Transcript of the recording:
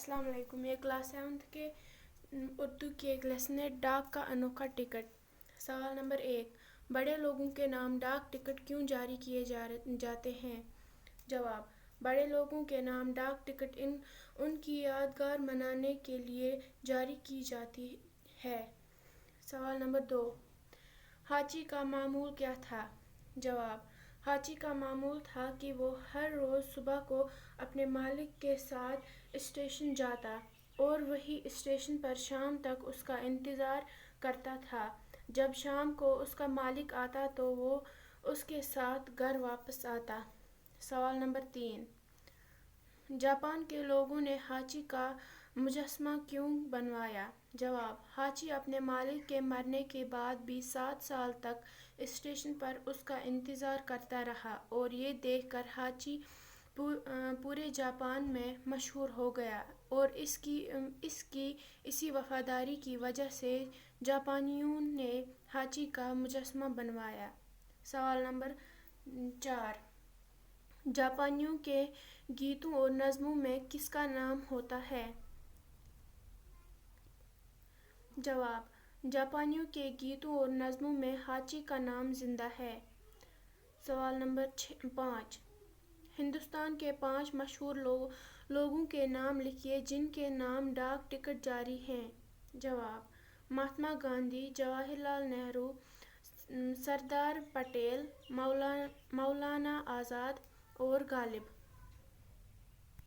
السلام علیکم۔ یہ کلاس 7 کے اردو کی ایک لیسن ہے، ڈاک کا انوکھا ٹکٹ۔ سوال نمبر 1، بڑے لوگوں کے نام ڈاک ٹکٹ کیوں جاری کیے جاتے ہیں؟ جواب: بڑے لوگوں کے نام ڈاک ٹکٹ ان کی یادگار منانے کے لیے جاری کی جاتی ہے۔ سوال نمبر 2، ہاچی کا معمول کیا تھا؟ جواب: ہاچی کا معمول تھا کہ وہ ہر روز صبح کو اپنے مالک کے ساتھ اسٹیشن جاتا اور وہی اسٹیشن پر شام تک اس کا انتظار کرتا تھا۔ جب شام کو اس کا مالک آتا تو وہ اس کے ساتھ گھر واپس آتا۔ سوال نمبر 3، جاپان کے لوگوں نے ہاچی کا مجسمہ کیوں بنوایا؟ جواب: ہاچی اپنے مالک کے مرنے کے بعد بھی 7 سال تک اسٹیشن پر اس کا انتظار کرتا رہا اور یہ دیکھ کر ہاچی پورے جاپان میں مشہور ہو گیا اور اسی وفاداری کی وجہ سے جاپانیوں نے ہاچی کا مجسمہ بنوایا۔ سوال نمبر 4، جاپانیوں کے گیتوں اور نظموں میں کس کا نام ہوتا ہے؟ جواب: جاپانیوں کے گیتوں اور نظموں میں ہاچی کا نام زندہ ہے۔ سوال نمبر 5، ہندوستان کے 5 مشہور لوگوں کے نام لکھیے جن کے نام ڈاک ٹکٹ جاری ہیں۔ جواب: مہاتما گاندھی، جواہر لال نہرو، سردار پٹیل، مولانا آزاد اور غالب۔